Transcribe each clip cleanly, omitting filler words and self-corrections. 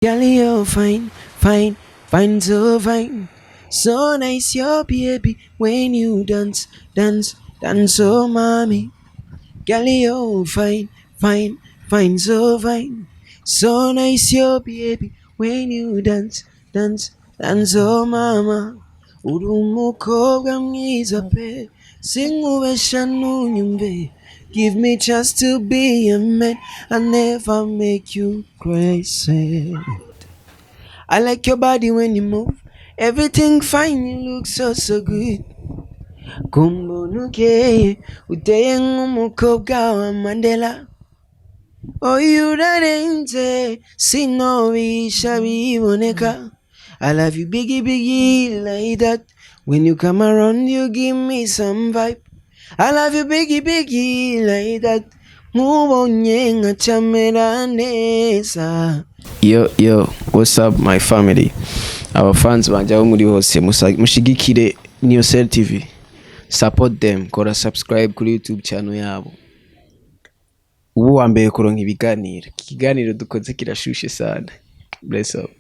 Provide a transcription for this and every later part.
Girl, you're fine, fine, fine, so fine. So nice, your baby, when you dance, dance, dance, so mommy. Girl, you're fine, fine, fine, so fine. So nice, your baby, when you dance, dance, dance, oh mama. Urumukobwa mwiza pe, singubesha nunyumve. Give me chance to be a man, I never make you crazy. I like your body when you move, everything fine, you look so so good. Kumbunuke, uteye nk'umukobwa wa Mandela. Oh, you darenze, sinobisha biboneka. I love you biggie biggie like that. When you come around, you give me some vibe. I love you biggie biggie like that. Mubonye nkacamera neza. Yo, what's up my family? Our fans banje aho muri hose mushigikire Niyosel TV. Support them, kora subscribe kuri YouTube channel yabo. Ubu wa mbere kuronka ikiganiro dukoze kirashushe sana. Bless up.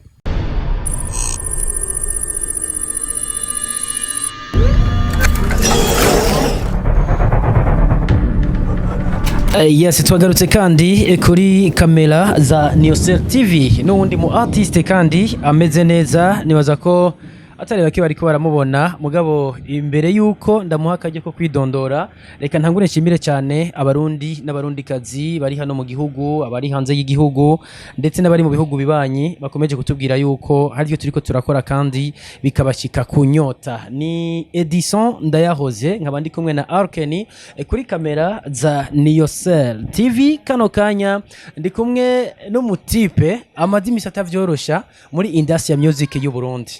Yes, twagarutse kandi kuri kamera za Niyosel TV n'uwundi mu artiste kandi ameze neza, nibaza ko atari bake bariko baramubona mugabo imbere yuko ndamuha akaje ko kwidondora. Reka ntangure nshimire cyane abarundi n'abarundikazi bari hano mu gihugu, abari hanze y'igihugu ndetse n'abari mu bihugu bibanyi bakomeje kutubwira yuko haryo turiko turakora kandi bikabashika kunyota. Ni Edison Ndayahoze nkabandi kumwe na Arkeni kuri kamera za Niyosel TV. Kano kanya ndi kumwe n'umutipe amadimi satavyorosha muri industry ya music y'u Burundi.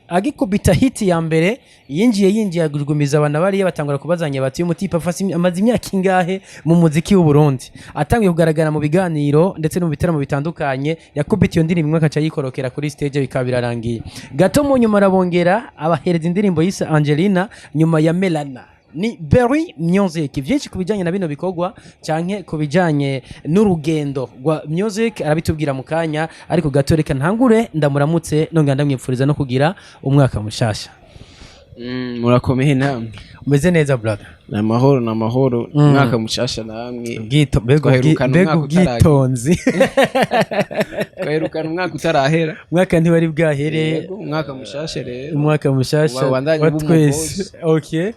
Agikubita hiti ya mbere yinjiye agugumiza abana bari batangura kubazanya bati umutipe afasi amazi imyaka ingahe mu muziki w'u Burundi. Atangiye kugaragara mu biganiro ndetse no mu bitaramo bitandukanye, yakubita iyo ndirimbo imwe akaca yikorokera kuri stage bikabirarangiye. Gato mu nyuma arabongera abahereza indirimbo yise Angelina nyuma ya Melana. Ni Berry Music. Vyinshi kubijanye na bino bikogwa canke kubijanye n'urugendo rwa music arabitubwira mu kanya, ariko gatoreka ntangure ndamuramutse nonga ndamwipfuriza no kugira umwaka mushasha. Murakomeye namwe. Umeze neza brother? Namahoro umwaka mushasha namwe. Bego bwitonzi. Twaherukana umwaka utarahera. Umwaka ntibari bwahere. Umwaka mushasha rero. Umwaka mushasha watwese. Okay.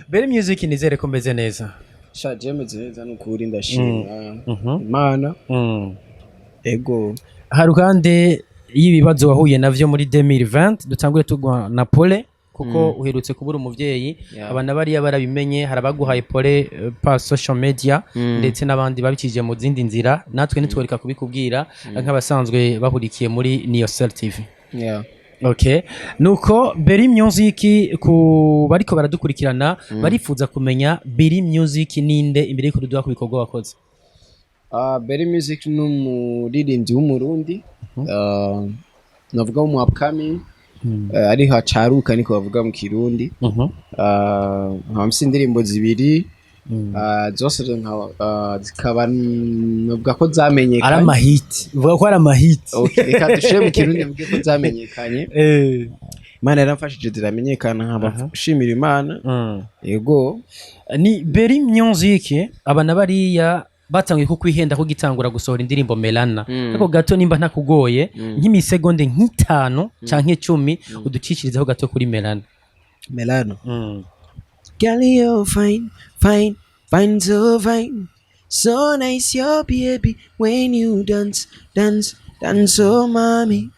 Berry Music nizere ko meze neza. Shaje meze neza n'ukuri ndashima Imana. Ego. Harukande y'ibibazo wahuye navyo muri 2020 dutangure tugwa na pole kuko uherutse kubura umuvyeyi. Abana bari barabimenye, harabaguhaye pole pa social media ndetse n'abandi babikije mu zindi nzira, natwe nitworeka kubikubwira nk'abasanzwe bahurikiye muri Niyosel TV. Okay. Nuko Berry Music ku bariko baradukurikirana barifuza kumenya Berry Music ninde imbere y'uko duha kubikorwa wakoze. Berry Music n'umuririmbyi w'umurundi. Navuga mu upcoming ari hacaruka niko bavuga mu Kirundi. Hamsi indirimbo zibiri zose zikaba navuga ko zamenyekanye. Ari amahit. Vuga ko ari amahit. Okay, reka dushe mu Kirundi mvuge ko zamenyekanye. Imana yaramfashije ziramenyekana nk'abashimira Imana. Yego. Ni Berry Music abana bariya batangiye kukwihenda ko gitangura gusohora indirimbo Melana. Ariko gato nimba ntakugoye nk'imisegonde nk'itanu canke 10 uducishirizeho gato kuri Melana. Girl, you're fine, fine, fine, so fine. So nice, your baby, when you dance, dance, dance, oh mommy.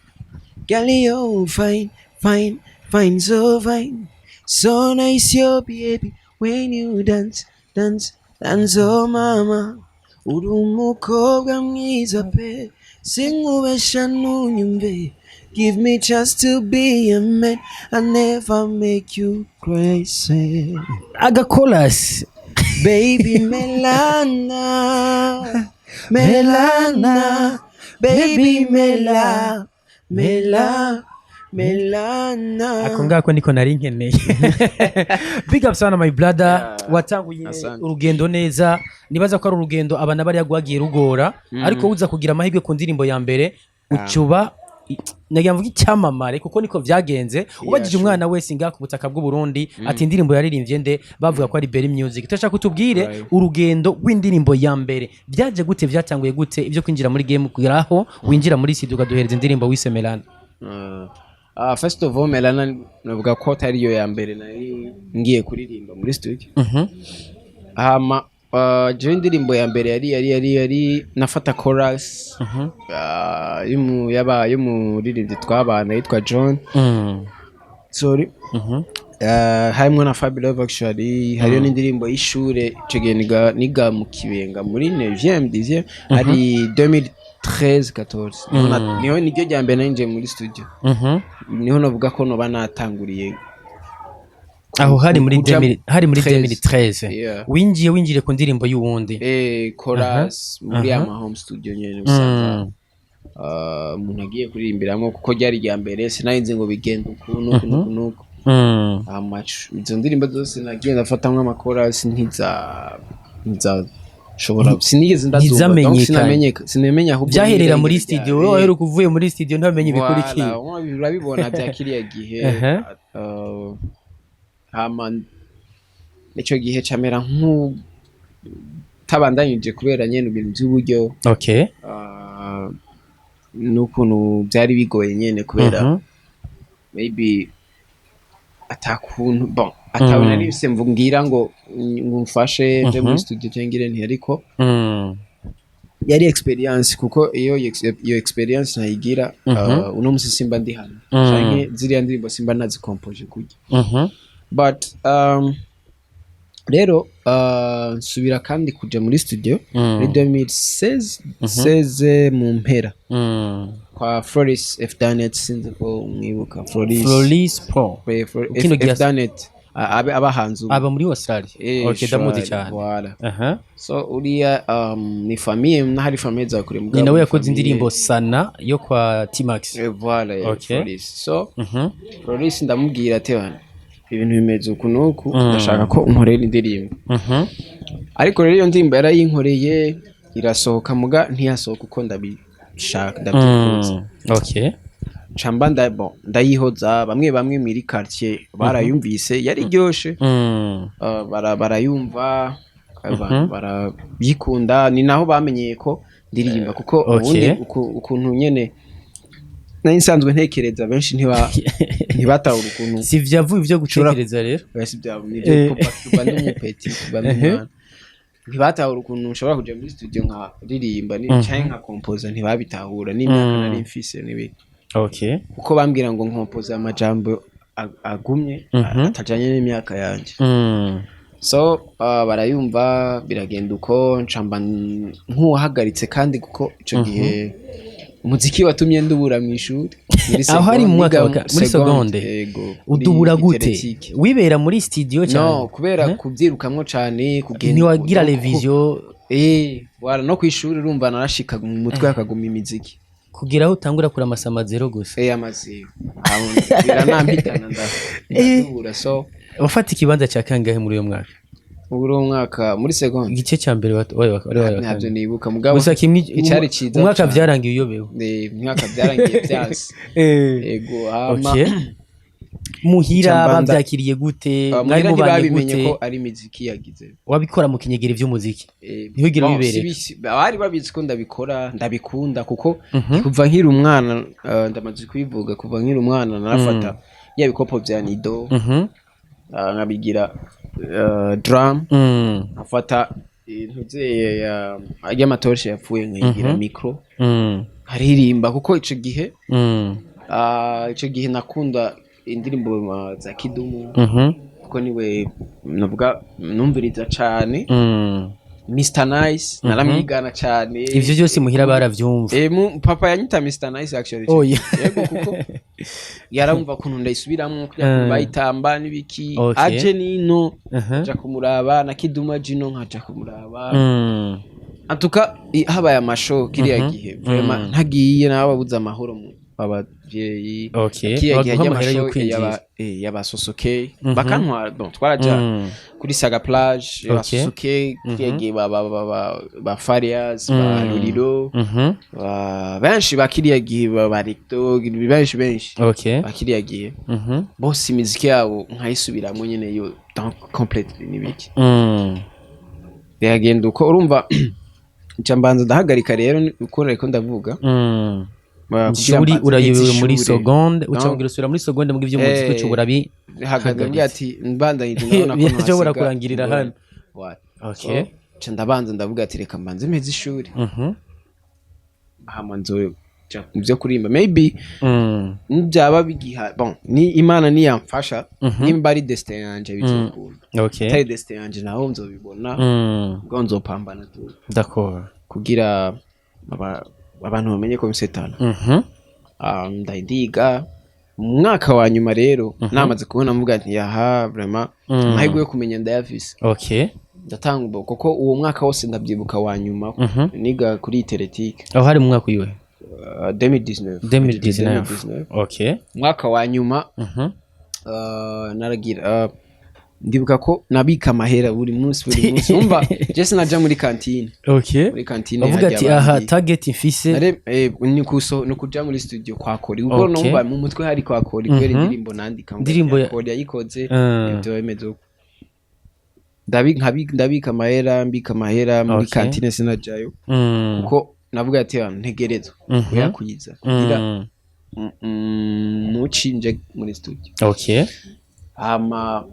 Girl, you're fine, fine, fine, so fine. So nice, your baby, when you dance, dance, dance, oh mama. Urumukobwa mwiza pe, singubesha nunyumve. Give me chance to be a man, I never make you crazy. Agakolas. Baby Melana, Melana, baby Melana. Ako ngako niko nari nkeneye. Big up sana my brother. Watanguye urugendo neza. Nibaza ko ari urugendo abana bari yagwagiye rugora, ariko uza kugira amahirwe ku ndirimbo ya mbere ucuba nagira mvuga icyamamare kuko niko vyagenze ubajije umwana wese ngaha ku butaka bw'u Burundi ati indirimbo yaririmbye nde bavuga ko ari Berry Music turashaka kutubwire urugendo rw'indirimbo ya mbere byaje gute vyatanguye gute ivyo kwinjira muri game kugeraho winjira muri studio ukaduhereza indirimbo wise Melana. First of all Melana navuga ko atari yo ya mbere nari ngiye kuririmba muri studio. Hama je indirimbo ya mbere yari nafata chorus yo muririmbyi twabana yitwa John. Sorry. Harimwo na Fabulous actually hariyo n'indirimbo y'ishure cege niga mu Kibenga muri 9e 10e ari 2013-14 niho niryo rya mbere nanje muri studio. Niho navuga ko no banatanguriye aho hari muri 2013 winjiye ku ndirimbo y'uwundi chorus muri ama home studio nyene usanga umuntu agiye kuririmbiramo kuko ryari rya mbere sinayinze ngo bigende ukuntu izo ndirimbo zose nagiye ndafatamwe ama chorus ntiza shobora sinigeze ndazumva sinamenye aho byaherera muri studio wowe waheruka uvuye muri studio ntamenye ibikurikiye urabibona byakiriya gihe hama nicyo gihe camera tabandanyije kubera nyene ibintu by'uburyo n'ukuntu byari bigoye nyene kubera maybe atakuntu atabona nibise mvugira ngo mfashe nje muri studio cyangire nti ariko yari experience kuko iyo experience nayigira uno musi simba ndi hano canke ziriya ndirimbo simba nazikompoje kujya but rero nsubira kandi kuja muri studio muri 2016 mu mpera kwa Floris F Danet sinzi ko mwibuka Floris Pro F Danet abahanzu aba muri Australia damuzi cyane so uriya ni famille n'ahari famille za kure mugabo ni nawe yakoze indirimbo sana yo kwa T-Max Floris so Floris ndamubwira ati ibintu bimeze ukunuku ndashaka ko unkorera indirimbo ariko rero iyo ndirimbo yarayinkoreye irasohoka muga ntiyasohoka uko ndabishaka ndabyifuza camba ndayihoza bamwe muri quartier barayumvise yari ryoshe barayumva barabikunda ni naho bamenyeye ko ndirimba kuko ubundi ukuntu nyene nsanzwe ntekereza benshi ntibatahura ukuntu si vyavuye byo gutekereza rero basi byavuye byo kuba n'umupeti ntibatahura ukuntu ushobora kuja muri studio nka ririmba ni cyane nka composer ntibabitahura n'imyaka nari mfise nibi uko bambwira ngo composer amajambo agumye atajanye n'imyaka yanje so barayumva biragenda uko ncamba nk'uwahagaritse kandi kuko ico gihe umuziki watumye ndubura mu ishuri aho hari mu mwaka muri seconde udubura gute wibera muri studio cyane no kubera kubyirukamwo cyane kugenda ntiwagira revision wara no kwishuri urumva narashika mu mutwe akaguma imiziki kugira aho utangura kura amasama zero gusa amazero biranampitana ndabura so wafata ikibanza cya kangahe muri uyo mwaka mwaka muri seconde igice cya mbere ntabyo nibuka mugabo gusa kimwe icyari ciza umwaka byarangiye uyobewe umwaka byarangiye byase yego muhira babyakiriye gute mwari mubanye gute ko ari muziki yagize wabikora mu kinyegera ivy'umuziki ntihugira bibereye bari babizi ko ndabikunda kuko kuva nkiri umwana ndamaze kwivuga kuva nkiri umwana narafata ya bikopo bya nido nkabigira drum afata intuze ya matoshe yapfuye nkigira micro haririmba kuko ico gihe nakunda indirimbo za Kidumu kuko niwe navuga numviriza cyane Mr Nice naramwigana cyane ivyo byose muhira baravyumva papa yanyita Mr Nice actually yego kuko yaramva kuntu ndayisubiramo kugira bayitamba nibiki aje nino ja kumuraba na Kiduma Jino nkaja kumuraba atuka habaye amasho kiriya gihe vraiment ntagiye nababuza amahoro abavyeyi okay baguha amahera yo kwinjira y'abasosoke bakantwara donc twaraja kuri Saga Plage y'abasosoke kiyagiye ba Farias ba Luriro benshi bakiriyagiye ba Recto benshi okay bakiriyagiye bose imiziki yabo nkayisubiramwo nyene yo donc complète nibiki yagenda uko urumva icambanza ndahagarika rero uko ariko ndavuga uri urayobewe muri seconde ucangira usubira muri seconde mu givyo muziki cyo burabi hagaga ati mbandanyije ndabona ko nashobora kurangirira hano okay ndabanza ndavuga ati reka mbanze meze ishuri hama nzo muvyo kurimba maybe byaba bigiha bon ni Imana ni yamfasha nimba ari destin yanje bizokunda okay tari destin yanje naho nzobibona ngo nzopambana tu d'accord kugira abantu bamenye ko msetana ndaidiga mwaka wa nyuma rero namaze kubona mvuga nti yaha vraiment mahigwe yo kumenya ndayafise okay ndatanga kuko uwo mwaka wose ndabyibuka wa nyuma niga kuri teletike aho hari mu mwaka uyiwe 2019 okay mwaka wa nyuma naragira ndibuka ko nabika amahera buri munsi umva je naja muri kantine okay muri kantine bavuga ati aha target mfise no kuja muri studio kwa Kori ubwo numva mu mutwe hari kwa Kori kwera indirimbo nandika indirimbo Kori yayikoze ibyo bimeze ndabika amahera mbika amahera muri kantine sinajayo kuko navuga ati ntegerezwa kuyakuyiza kugira mucinje muri studio okay ama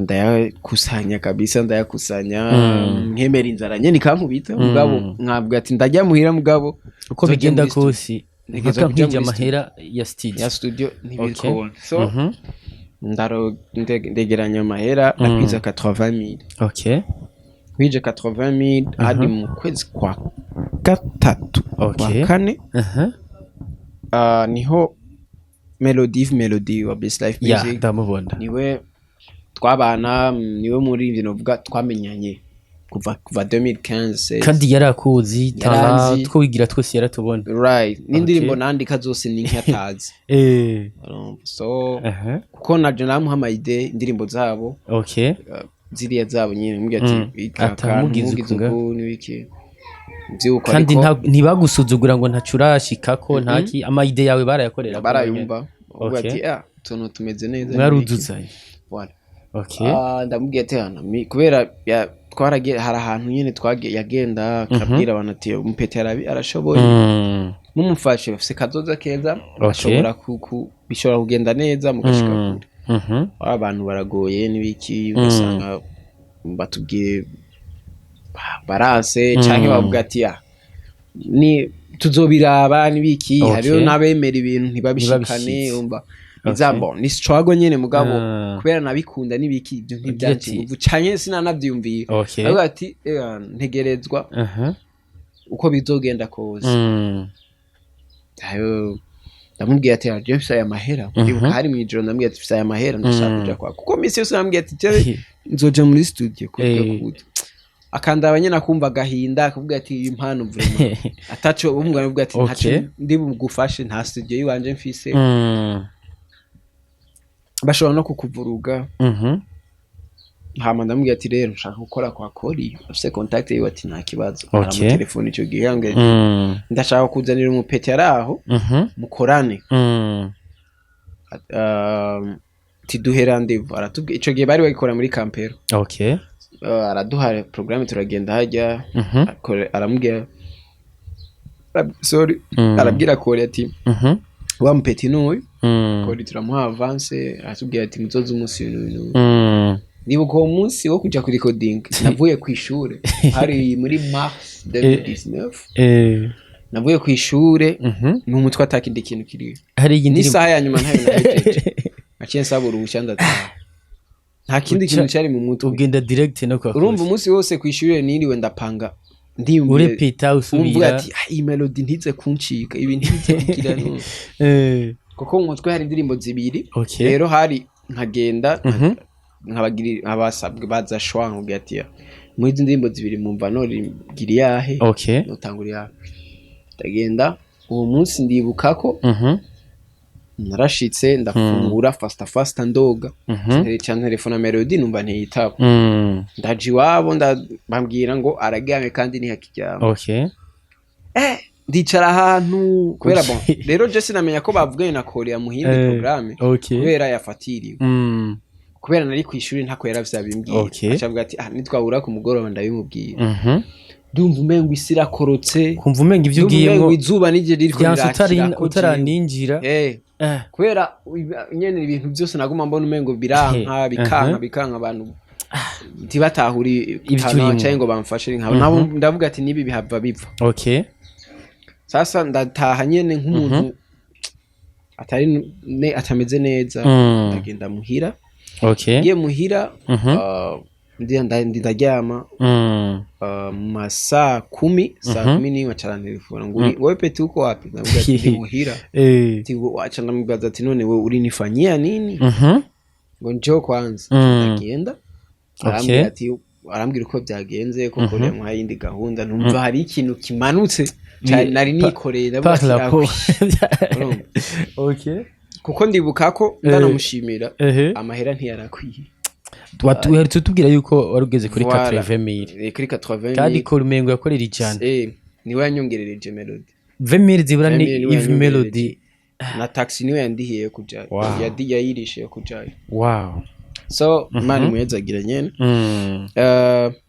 ndayakusanya kabisa nkemera inzara nyene nikankubita mugabo nkavuga ati ndajya muhira mugabo uko bigenda kose ntegeza kujya amahera ya studio ntibikora so ndegeranya amahera nakwiza 80000 okay kwije 80000 hadi mu kwezi kwa gatatu okay kwa kane niho melody wa Best Life Music ndamubona niwe twabana niwe muri ivyo novuga twamenyanye kuva 2015 kandi yarakuzi tala twigira twese yaratubona right n'indirimbo nandika zose ni nkatazi so kuko naje namuha ide indirimbo zabo okay ziriya zabo nyine mbya ati atamugizuko n'ibiki kandi ntibagusuzugura ngo ntacurashikako ntaki amaide yawe barayakorera barayumva uvuga ati tuntu tumeze neza mwaruduzanye voilà okay ndamubwiye ati kubera twaragiye hari ahantu nyine yagenda akabwira abantu ati umpete arashoboye mumufashe bafise kazoza keza ashobora bishobora kugenda neza mugashika kure abantu baragoye n'ibiki ugasanga batubwiye barase canke bavuga ati ni tuzobiraba n'ibiki hariyo nabemera ibintu ntibabishikane umva izambo ni struggle nyene mugabo kubera nabikunda n'ibiki ibyo ntibyanti canke sinanavyumviye avuga ati ntegerezwa uko bizogenda koze ayo ndamubwiye ati je mfise aya mahera ndibuka hari mu ijoro ndamubwiye ati mfise aya mahera ndashaka kuja kwa kuko misi yose ndamubwiye ati nzoja muri studio kuko akandaba nyene akumva gahinda akavuga ati impano vraiment ataco umwe aravuga ati ntaco ndi bugufashe nta studio yiwanje mfise bashobora no kukuvuruga hama ndamubwiye ati rero nshaka gukora kwa Kori afise contact yiwe ati nta kibazo ara mu telefone ico gihe yange ndashaka kuzanira umupete araho mukorane tiduhe rendez-vous aratubwiye ico gihe bari bagikora muri Campero okay araduha programme turagenda hajya aramubwira sorry arabwira Kori ati wa mpeti n'uyu Kori turamuha avance aratubwira ati muzoze umunsi w'ibintu nibuka uwo munsi wo kuja kuri recording navuye ku ishure hari muri mars 2019 navuye ku ishure n'umutwe atakindi kintu kiri hari iyi ndirimbo n'isaha ya nyuma ntayo nahejeje aciye nsaba uruhushya ndataha nta kindi kintu cyari mu mutwe ugenda direct no kwa urumva umunsi wose ku ishure niriwe ndapanga urepita usubira ati iyi melody ntize kuncika ibi ntize kugira no kuko mu mutwe hari indirimbo zibiri rero hari nkagenda nkabagiri abasabwe baza shwa nkubwiye ati muri indirimbo zibiri mumva no giriyahe notanguriya ndagenda uwo munsi ndibuka ko narashitse ndafungura fasta ndoga cyane telefone Melody numva ntiyitaba ndaje iwabo bambwira ngo araryamye kandi ntihakiryama ndicara ahantu kubera bon rero je sinamenya ko bavuganye na Korea muhinde programme kubera yafatiriwe kubera nari kwishuri ntako yaravyabimbwiye acavuga ati nitwabura ku mugoroba ndabimubwira ndumva umengo isira korotse kumva umengo ivyo ugiyemo izuba nije ririko rirakira utaraninjira kubera nyene ibintu byose naguma mbona umengo biranka bikanka abantu ntibatahuri cyangwa ngo bamfashe nabo ndavuga ati nibi bihava bipfa sasa ndataha nyene nk'umuntu atameze neza ndagenda muhira ngiye muhira ndaryama masaa 10 niwe acara telefone ngo wewe peti uko wapi ndavuga ati muhira wacha ndambaza ati none wewe ulinifanyia nini ngo njoo kwanza ndagenda arambwira uko byagenze ko Korea muhaye indi gahunda numva hari ikintu kimanutse cyane nari nikoreye ndavuga kuko ndibuka ko ndanamushimira amahera ntiyarakwiye watuherutse tubwira yuko warugeze kuri 80,000 kuri 80,000 kandi ko rumengo yakorera ijana niwe yanyongerereje Melody 20,000 zibura ni Eve Melody na taxi niwe yandihiye kujayo yayirishiye kujayo so mani muyezagira nyene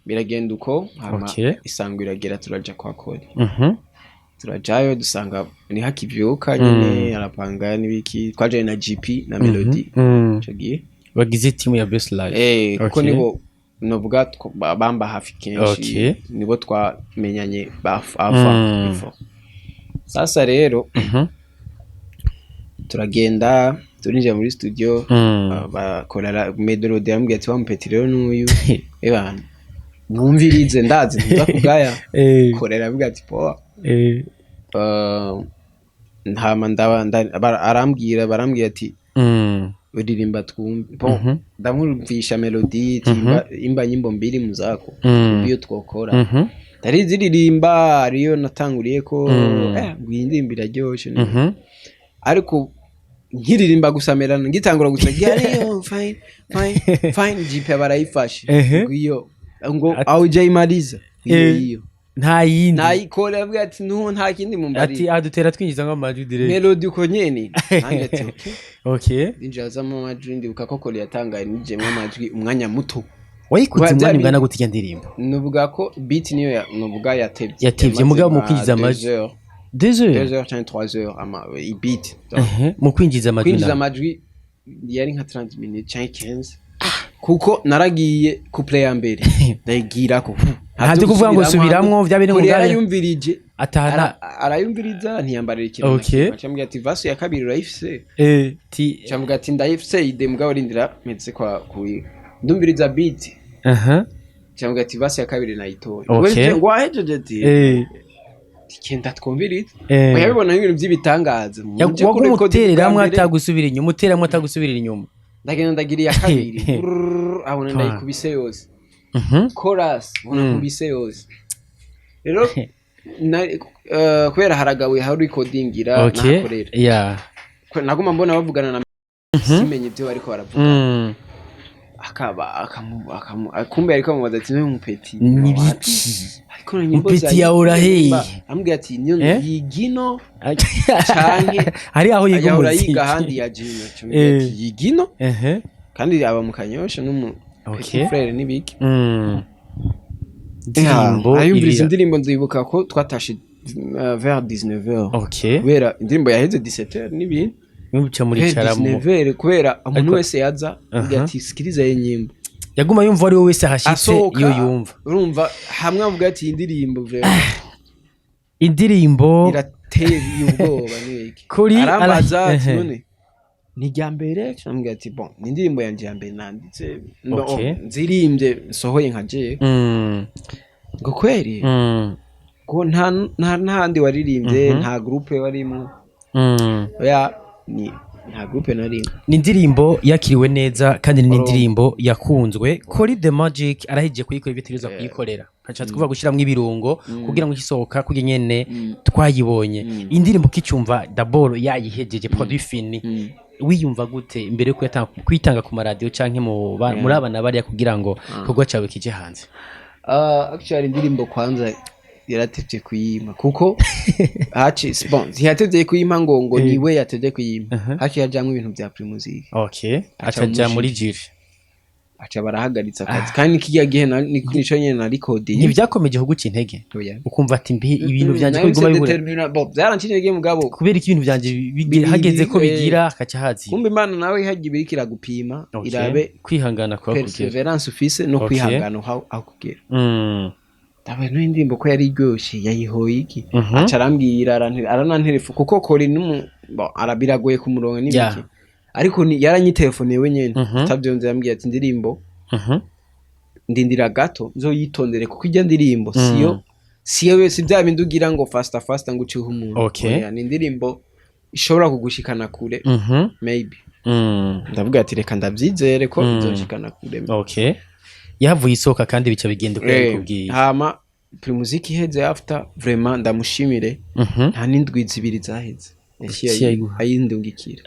biragenda uko hama isango iragera turaja kwa Kori turajayo dusanga ni hakivyuka nyene arapanga nibiki twaje na GP na Melody cyogiye bagize team ya best life kuko nibo novuga bamba hafi kenshi nibo twamenyanye bafa before sasa rero turagenda turinjira muri studio bakorera Melody yambwiye ati wampeti rero n'uyu ebana numvirize ndazi ndakugaya korera avuga ati po ntama barambwira ati uririmba twumva ndamurumvisha Melody imba nyimbo mbiri muzako iyo twokora tari ziririmba ariyo natanguriye ko ngwindimbira ryoshe ariko nkiririmba gusa Melana ngitangura gusa yariyo fine GP barayifashe iyo ngo awuje imaliza iyo nta yindi nayikore avuga ati nta kindi mumbari ati adutera twinjiza nk'amajwi direct Melody uko nyene nangete okay injaza mu majwi ndibuka ko Korea yatangaye nije mu majwi umwanya muto wayikuze umwanya ungana gutya ndirimbo nuvuga ko beat niyo nuvuga yatevye mugabo mu kwinjiza amajwi 2 cyangwa 3 heures ama beat mu kwinjiza amajwi yari nka 30 minutes cyangwa 15 kuko naragiye ku play ya mbere ndayigira ko hadi kuvuga ngo subiramwo vyabene mu gare yumvirije atana arayumviriza ntiyambarira ikintu acambye ati vaso ya kabiri urayifise acambye ati ndayifise ide mugabo rindira metse kwa ndumviriza beat acambye ati vaso ya kabiri nayitoye ngo ahejeje ati kenda twumviriza yabibona ibintu by'ibitangaza wagutereramo atagusubira inyuma uteramwe atagusubira inyuma ndagenda ndagiriye kabiri abona ndayikubise yose chorus ubona kubise yose rero kubera haragawe ha recordingira nakorera naguma mbona bavugana na simenye ibyo bariko baravuga akumbe ariko mubaza ati n'umupeti nibiki ariko nyimbo za uraheye ambwiye ati niyo yigino canke hari aho yiga umuziki handi ya jino yigino kandi aba mu Kanyosha n'umu frère nibiki indirimbo nzibuka ko twatashe vers 19h kubera indirimbo yaheze 17h nibindi Mucha muri charamo kubera umuntu wese yaza ati sikiriza yenyimbo yaguma yumva ari wowe wese hashitse iyo yumva urumva hamwe avuga ati indirimbo indirimbo irateye ubwoba niki arambaza ati none ni ryambere cyangwa ati bon ni indirimbo yanje yambere nanditse nzirimbye sohoye nkaje ngo kweri ko nta handi waririmbye nta groupe warimo oya nta groupe nari ni indirimbo yakiriwe neza kandi ni indirimbo yakunzwe Kori the Magic arahije kuyikora ibitekerezo kuyikorera nshatse kuvuga gushiramwe ibirungo kugira ngo isohoka kujye nyene twayibonye indirimbo kicumva d'abord yayihejeje produit fini wiyumva gute imbere yo kwitanga ku radio canke muri abana bari kugira ngo kogwa cawe kije hanze actually indirimbo kwanza yaratevye kuyima kuko haci sponsor yatevye kuyima ngo niwe yatevye kuyima haci yajamwe ibintu bya primusic acaja muri jiri aca barahagaritsa akazi kandi kigiye gihe nico nyene na record ntibyakomeje kuguca intege ukumva ati ibintu byanje ko biguma bibura byarancinege mugabo kubera iki ibintu byanje hageze ko bigira akaca hazi kumbe Imana nawe hagiye birikira gupima irabe kwihangana kwa kugira perseverance ufise no kwihangana aho kugira Tawe no indirimbo ko yari iryoshe yayihoye iki aca arambwira arananterefu kuko Kori arabiragoye ku murongo n'ibiki ariko yaranyitelefone we nyene tabyonze yambwiye ati indirimbo ndindira gato nzoyitondere kuko ijya ndirimbo siyo si bya bindi ugira ngo faster ngo ucihe umuntu ni indirimbo ishobora kugushikana kure maybe ndavuga ati reka ndabyizere ko izoshikana kure yavuye isoka kandi bica bigende kubwiye hama primusic iheze after vraiment ndamushimire nta n'indwi zibiri zaheze ayindungikira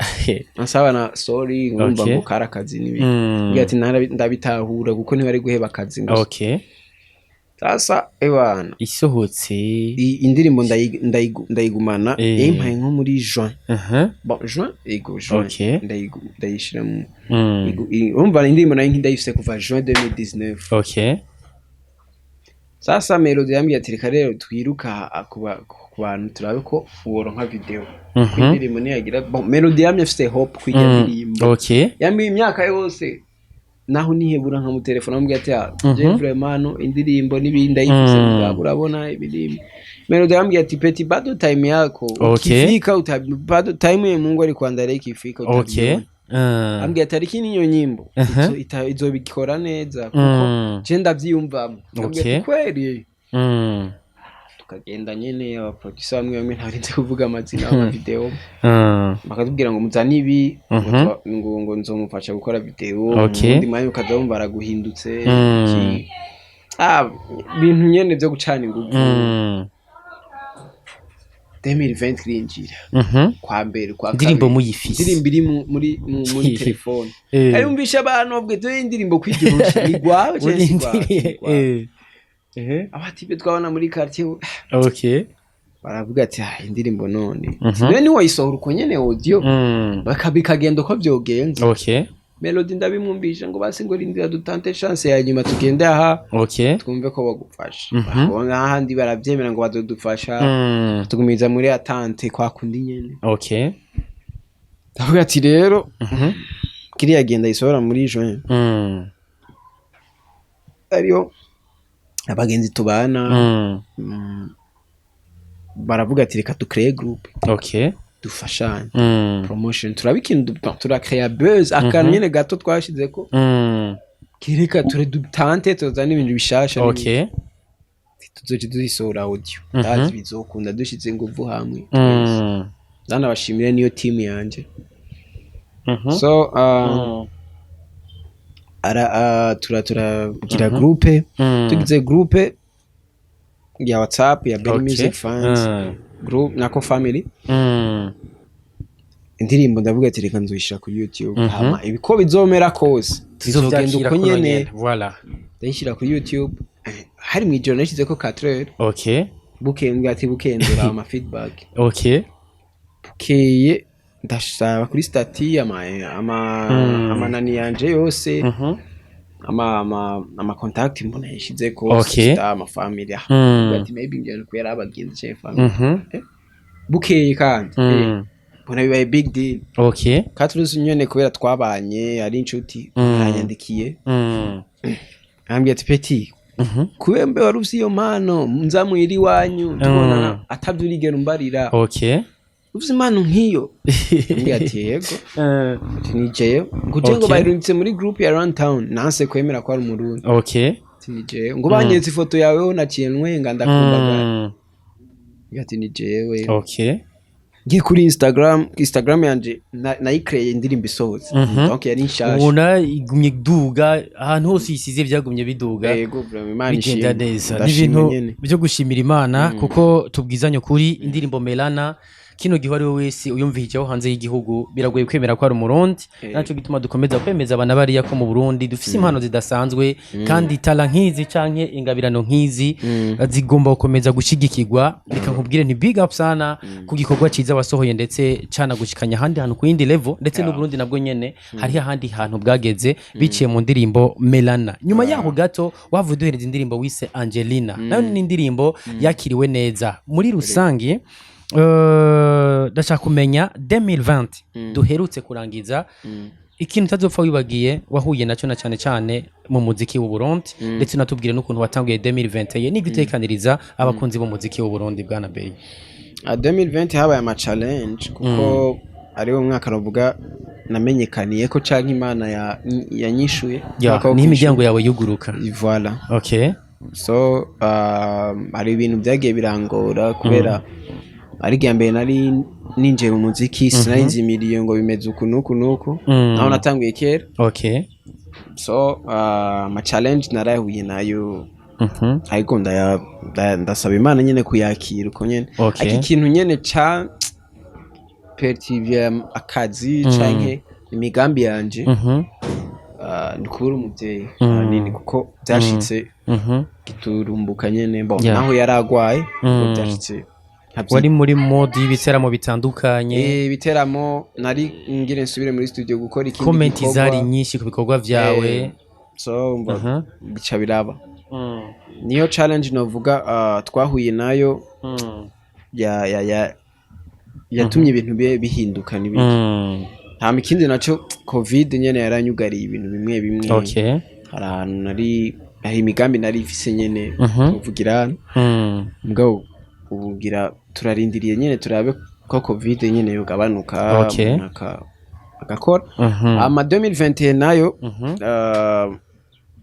ansaba na sorry ngumva ngo karakazi nibi ngati ndabitahura kuko niba ari guheba akazi ngo sasa ebana isohotse indirimbo ndayigumana yampaye nko muri juin juin ndayishira mu urumva indirimbo nayo ndayifise kuva juin 2019 sasa Melody yambwiye ati reka rero twiruka ku bantu turabe ko uworonka video kwindirimbo niyagira Melody yamye afite hope kwiga ndirimbo yamye imyaka yose naho nihebura nka mu telefone ambwiye ati je vraiment indirimbo nibindi ayifise urabona ibindi Melody yambwiye ati petit bado time yako ukifika bado time Mungu ari kuandalia ikifika ambwiye ati ariko niyo nyimbo izobikora neza kuko je ndavyiyumvamo ambwiye ati kweri tukagenda nyene abaproducer bamwe ntarinze kuvuga amazina y'ama video bakatubwira ngo muzane ibi ngo nzomufasha gukora video ndi mayo ukazabumva baraguhindutse bintu nyene byo gucana ingufu 2020 kirinjira kwa mbere kwa indirimbo muyifise indirimbo iri muri telefone ayumvisha abantu babwe to indirimbo kwigiruka igwawe cyane abatibe twabana muri quartier baravuga ati indirimbo none ni wayisohora uko nyene audio bakabikagenda uko byogenze Melody ndabimwumvisha ngo basi ngo rindira dutante chance ya nyuma tugende aha twumve ko bagufasha ahandi baravyemera ngo bazodufasha tugumiza muri atante kwa kundi nyene ndavuga ati rero kiriya genda isohora muri juin ariyo abagenzi tubana baravuga ati reka ducree group dufashanye promotion turabikindu turakrea buzz akantu nyene gato twashize ko kireka ture dutante tuzana ibintu bishasha tuzoje dusohora audio ndazi bizokunda dushize nguvu hamwe zana bashimire niyo team yanje so turagira groupe tugize groupe ya WhatsApp ya Belly Music Fans group nako family indirimbo ndavuga ati reka nzoyishira ku YouTube hama ibiko bizomera kose tuzogenda uko nyene voilà ndayishira ku YouTube hari mu ijoro nashize ko 4h bukembwa ati bukendera ama feedback bukeye ndashaba kuri stati ama nani yanje yose ama contact mbona yashize ko ama family ati maybe njye ko yarabagenze cye family bukeye kandi bona bibaye big deal katuruzi nyene kubera twabanye ari inshuti yanyandikiye ambye ati petit kubembe warusi yo mano nzamwiri wanyu tubona atabyurigera umbarira ufise impano nk'iyo ambye ati yego nijeyo nguje ngo bayirungitse muri group ya Run Town nanse kwemera ko ari umurundi nijeyo ngo banyetse ifoto yawe ho naciye ntwenga ndakumbaga ati nijewe ngiye kuri Instagram yanje nayikreye indirimbo isohotse donc yari nshasha ubona igumye duga ahantu hose isize byagumye biduga yego Imana bigenda neza n'ibintu byo gushimira Imana kuko tubwizanye kuri indirimbo Melana kino gihe ari wese uyumvijeho hanze y'igihugu biragoye kwemera ko ari umurundi naco gituma dukomeza kwemeza abana bariya ko mu Burundi dufise impano zidasanzwe kandi tala nkizi canke ingabirano nkizi zigomba gukomeza gushigikirwa reka nkubwire nti big up sana ku gikorwa ciza wasohoye ndetse cana gushikanya handi hantu ku yindi level ndetse no Burundi nabwo nyene hari handi hantu bwageze biciye mu ndirimbo Melana nyuma yaho gato wavuye duhereza indirimbo wise Angelina nayo ni indirimbo yakiriwe neza muri rusangi ndashaka kumenya 2020 duherutse kurangiza ikintu utazopfa wibagiye wahuye nacyo na cyane mu muziki w'u Burundi ndetse natubwire n'ukuntu watanguye 2020 n'igitekaniriza abakunzi b'umuziki w'u Burundi bwana Bey 2020 habaye ama challenge kuko ari wo mwaka navuga namenyekaniye ko canke Imana yanyishuye ni imiryango yawe yuguruka voilà okay so ari ibintu byagiye birangora kubera ari gambere nari ninje mu muziki sinari imiriyo ngo bimeze uku nuku naho natanguye kera okay so ma challenge narahuye nayo ariko ndasaba Imana nyene kuyakira uko nyene aki kintu nyene ca pertivia akazi canke imigambi yanje ndikubura umuvyeyi nini kuko byashitse giturumbuka nyene naho yaragwaye byashitse wari muri mode y'ibiteramo bitandukanye ibiteramo nari ngire nsubire muri studio gukora ikindi comment zari nyinshi ku bikorwa vyawe so bica biraba niyo challenge novuga twahuye nayo yatumye ibintu bihinduka n'ibindi nta mikindi naco covid nyene yaranyugariye ibintu bimwe okay hari ahantu nari imigambi nari ifise nyene tuvugira mugabo ubugira turarindiriye nyene turabe ko covid nyene yogabanuka agakora ama 2021 nayo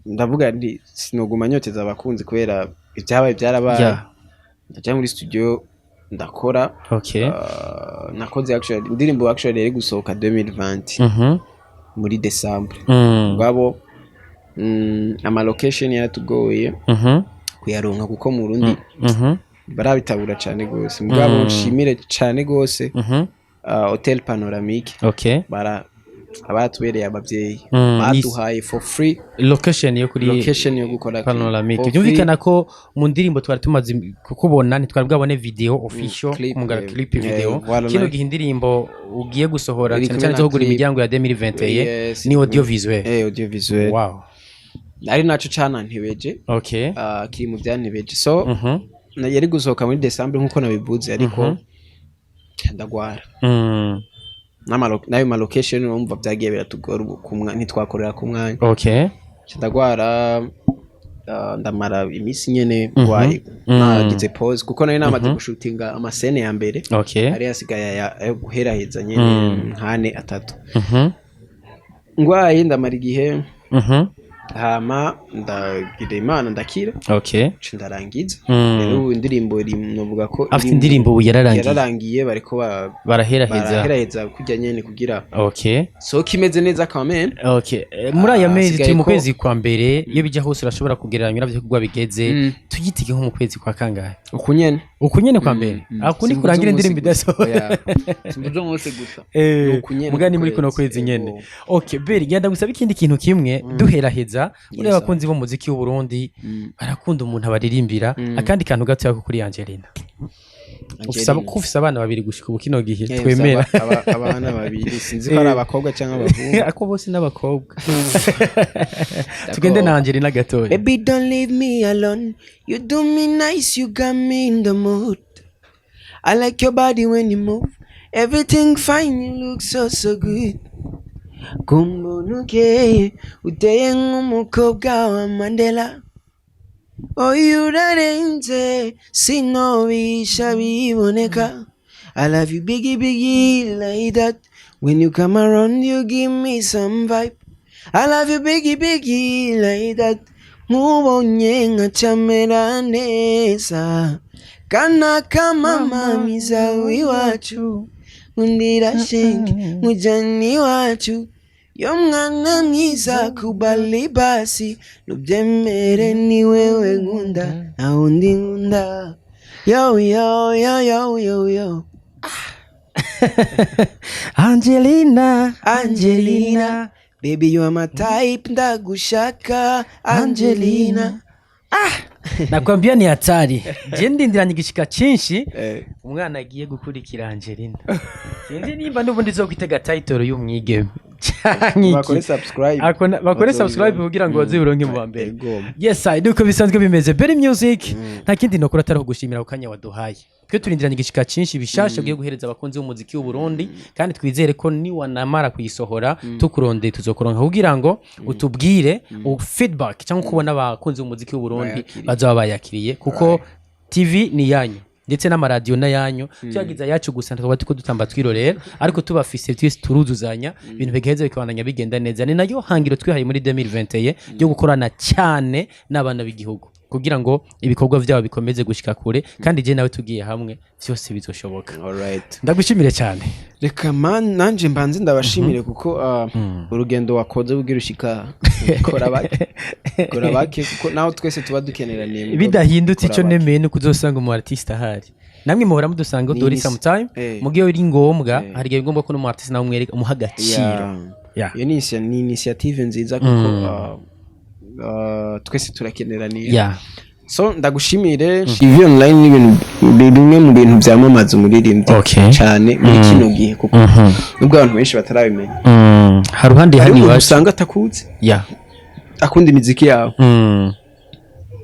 ndavuga ndi sinoguma nyoteza abakunzi kubera ibyabaye byarabaye ndaje muri studio ndakora nakoze actually indirimbo actually yari gusohoka 2020 muri December ngabo ama location yaratugoye kuyaronka kuko mu Burundi barabitabura cyane gose mugabo nshimire cyane gose hotel panoramique abatubereye abavyeyi baduhaye for free location yo gukora panoramique byumvikana ko mu ndirimbo twari tumaze kukubona ntitwari bwabone video official kumugara clip video kino gihe indirimbo ugiye gusohora cyane cyo kugura imiryango ya 2021 ni audio visuel wow ari naco cana ntibeje kiri mu byantebeje so yari gusohoka muri December nkuko nabivuze ariko ndagwara nayo ma location umva byagiye biratugora kumwa ntitwakorera ku mwanya ndagwara ndamara imisi nyene wayi nagize pause kuko nayo namaze gushutinga amascene ya mbere ari yasigaye guheraheza nyene nkane atatu ngwaye ndamara igihe hama ndagira Imana ndakira ndarangiza rero indirimbo novuga ko afite indirimbo yararangiye bariko baraheraheza kujya nyene kugira so kimeze neza quand muri aya mezi turi mu kwezi kwa mbere iyo bijya hose urashobora kugereranya navyo kugwa bigeze tugitike nko mu kwezi kwa kangahe ukunyene kwa mbere akundi kurangira indirimbo idasohoye simbuzo mose gusa mugani muri kuno kwezi nyene beri genda gusaba ikindi kintu kimwe duheraheza muri abakunzi bo muziki w'u Burundi barakunda umuntu abaririmbira akandi kantu gato yako kuri Angelina ufise abana babiri gushika ubu kino gihe twemera abana babiri sinzi ko ari abakobwa cyangwa abahungu ako bose n'abakobwa tugende na Angelina gatoya baby don't leave me alone you do me nice you got me in the mood I like your body when you move everything fine you look so good kumbunuke uteye nk'umukobwa wa Mandela urarenze sinobisha biboneka I love you biggie like that when you come around you give me some vibe I love you biggie like that nkubonye nkacamera neza kana kama miza wiwacu undira shenge mujani wacu yo mwana mwiza kubali basi nubyemere ni wewe nkunda na undi nkunda yo yo yo yo yo yo Angelina baby you are my type ndagushaka Angelina. nakwambia ni hatari je ndindiranye igishika cyinshi umwana agiye gukurikira Angelina sinzi nimba n'ubundi zo kwitega title y'umwigeme bakore subscribe kugira ngo baziburonke mu bambere. Yes I do ko bisanzwe bimeze Berry Music nta kindi nokora atari kugushimira ukanya waduhaye twe turindiranye igishika cyinshi bishasha byo guhereza abakunzi b'umuziki w'u Burundi kandi twizere ko ni wanamara kuyisohora tukuronde tuzokoronka kugira ngo utubwire feedback cyangwa kubona abakunzi b'umuziki w'u Burundi bazaba bayakiriye kuko TV ni yanyu ndetse n'amaradio na yanyu cyagiza yacu gusa tukaba tuko dutamba twirorera ariko tubafise twese turuzuzanya ibintu bigeheze bikabandanya bigenda neza ni nayo hangiro twihaye muri 2021 byo gukorana cyane n'abana b'igihugu kugira ngo ibikorwa byabo bikomeze gushika kure kandi je nawe tugiye hamwe byose bizoshoboka. Alright, ndagushimire cyane. Reka man nanje mbanze ndabashimire kuko urugendo wakoze bugira ushika kora bake kuko naho twese tuba dukeneraniye bidahindutse ico nemeye no kuzosanga umu artiste ahari namwe muhora mudusanga dori sometime mugiye uri ngombwa hari gihe ngombwa ko no mu artiste nawe umwereka umuhagaciro. Iyo ni initiative nziza kuko twese turakeneraniye. So ndagushimire TV online n'ibintu bimwe mu bintu byamamaza umuririmbyi cyane muri kino gihe kuko nubwo abantu benshi batarabimenya hari ruhande hani wasanga atakuze akunda imiziki yawe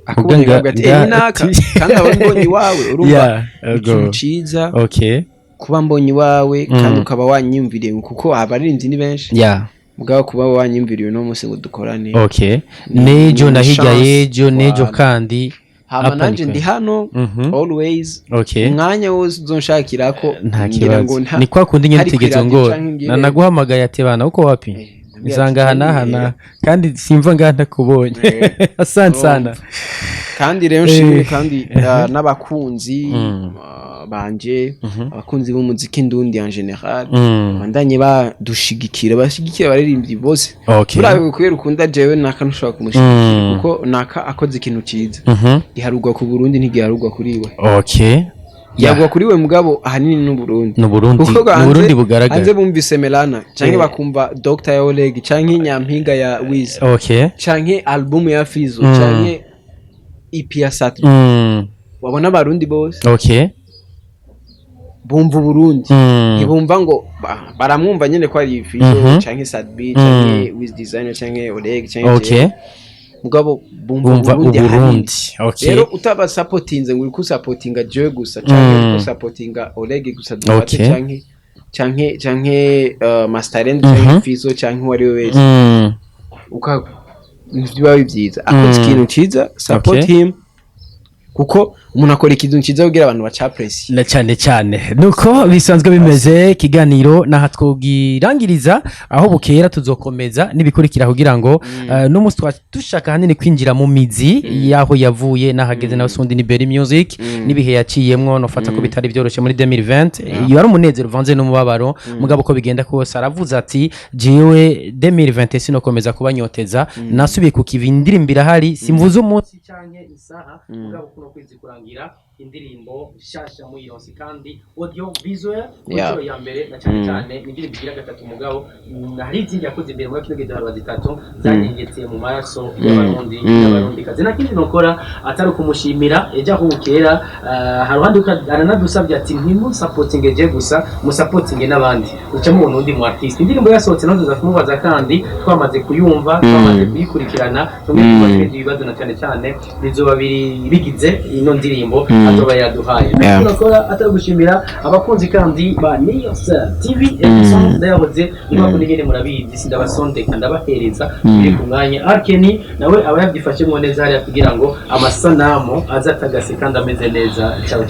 akubwira ati naka kandi abambonyi wawe urumva ikintu ciza kuba mbonyi wawe kandi ukaba wanyumviriye kuko abarinzi ni benshi mugabo kuba wanyumviriye no munsi ngo dukorane nejo nahiga yejo nejo kandi hama nanje ndi hano always umwanya wose uzonshakira ko ngira ngo ni kwa kundi nyine tegezo ngo nanaguhamagaye ate bana uko wapi nzanga hana kandi simva nganda kubonye asante sana kandi rero nshimire kandi n'abakunzi banje abakunzi b'umuziki ndundi en general bandanye badushigikira baririmbyi bose urabe kwera ukunda jewe nakanushaka kumushigikira kuko naka akoze ikintu ciza giharugwa ku Burundi ntigiharugwa kuri we yagwa kuri we mugabo ahanini n'Uburundi bugaragara anze bumvise Melana canke bakumva Dr. Oleg canke Nyampinga ya Wiz canke album ya Fizo canke EP ya Satu wabona abarundi bose bumva Burundi ibumva ngo baramwumva nyene ko ari Fizo canke Sadbi canke Wiz Designer canke Oleg canke mugabo bumva Burundi rero utaba supportinze ngo uri ku supportinga je gusa canke ku supportinga Oleg gusa dufate canke Masterend canke Fizo canke wari wese biba bibyiza akoze ikintu ciza support him kuko umuntu akora ikintu ciza kugira abantu bacapresse na cyane nuko bisanzwe bimeze kiganiro naha twogirangiriza aho bukera tuzokomeza nibikurikira kugira ngo n'umunsi dushaka hanini kwinjira mu mizi yaho yavuye nahageze na sundi ni Berry Music nibihe yaciyemwo nofata ko bitari byoroshe muri 2020 iyo ari umunezero vanze n'umubabaro mugabo ko bigenda kose aravuze ati jewe 2020 sinokomeza kubanyoteza nasubiye kukivindirimbira hari simvuze umunsi canke isaha mugabo kuno kwezi kurangira indirimbo shasha mu ironsi kandi audio visual kuko ya mbere na cyane n'indirimbo bigira gatatu mugabo hari izindi yakoze imbere muri kino gitaro bazitatu zanyengetse mu maraso y'abarundi kaze nakindi nokora atari kumushimira eja hukera haruhandi aranadusabye ati ntimu supporting je gusa mu supporting n'abandi uca mu undi mu artist indirimbo yasohotse nazo zakumubaza kandi twamaze kuyumva twamaze kuyikurikirana tumwe tubafite ibibazo na cyane bizoba bigize ino ndirimbo atoba yaduhaye nakora atari gushimira abakunzi kandi ba Niyosel TV episode ndayahoze niba kundi nyene murabizi sindabasondeka ndabahereza biri ku mwanya Arkeni nawe aba yabyifashemo neza hariya kugira ngo amasanamu azatagase kandi ameze neza. Ciao